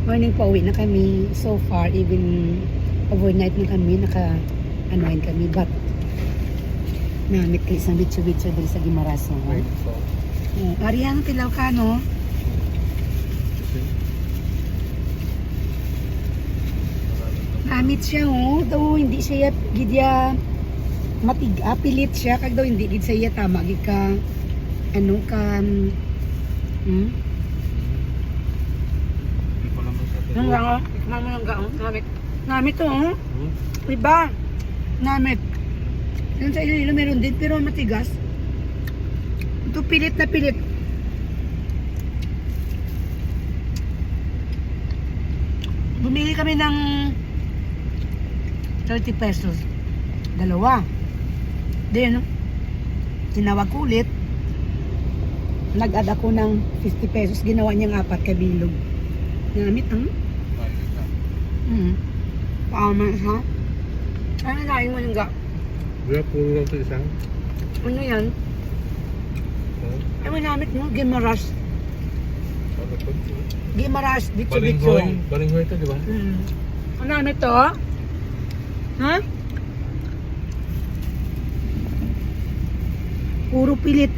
Morning pa uwi na kami. So far, even overnight na kami, naka-anuin kami. But, namit kayo isang bitso-bitso dali sa Gimaraso. Wait, so. Arihan, tilaw ka, no? Namit siya, oh. Daw, hindi siya gidya matiga, pilit siya. Kag daw, hindi gid siya tama. Gid ka, ano ka, Ang nga, mama lang ga, namit. Namit to, oh. Iba. Namit. Yun sa Iloilo meron din, pero matigas. Ito pilit na pilit. Bumili kami ng 30 pesos. Dalawa. Then, tinawag ko ulit. Nag-add ako ng 50 pesos. Ginawa niyang 4 kabilog. Namit, Tama, ha? Ano na yung malingga? Wala, puro lang ito isang. Ano yan? Ay, manamit mo? Gimaras. Gimaras, bitso-bitso. Balinghoy ito, di ba? Manamit to? Ha? Puro pilit.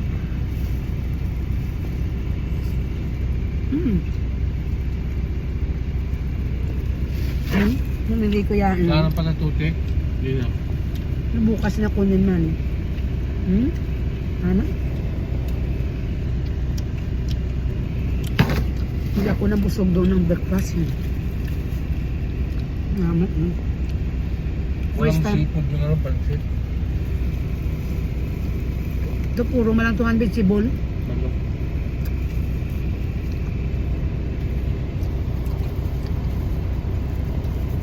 Namili ko yan. Kaya pala tutik. Hindi na. Bukas na kunin man. Ano? Hindi ako nabusog doon ng breakfast. Namat, no? Walang seafood yung ano, pansit. Ito puro malang vegetable. Manok.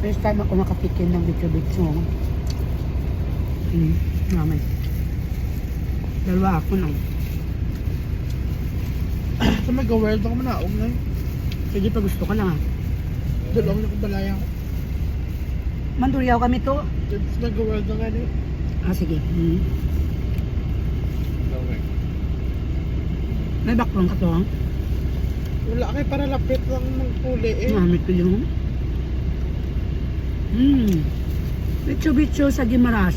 First time ako nakatikin ng bitso-bitso. Naman. Dalawa ako nang. Sa mag-world ako manaog na. Sige pa gusto ka lang, ha? Dalawang na ko balaya ko. Manduryaw kami to. Sa mag-world na nga eh. Sige. Okay. May baklong ka to, ha? Wala kay para lapit lang magpuli eh. Namit ko yung. Bitso-bitso sa Gimaras.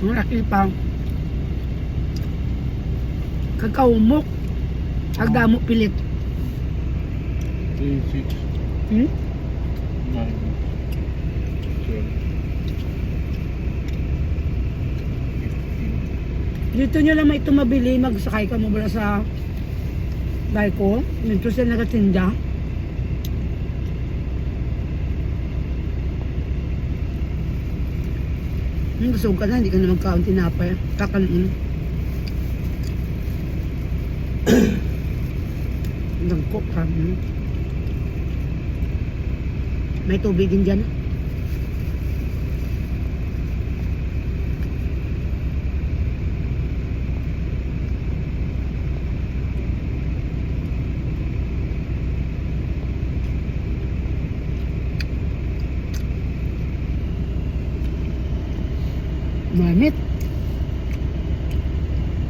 Ang laki pa. Kakaumok. Agdamo pilit. 3, 6, 9, 10, 15. Dito nyo lang ito mabili. Magsakay ka mo ba sa barko. Dito sila nagatinda. Gusto ka na, hindi ka na magkaon tinapay. Kakanin. Nagkok ka. May tubig din dyan. Mamit.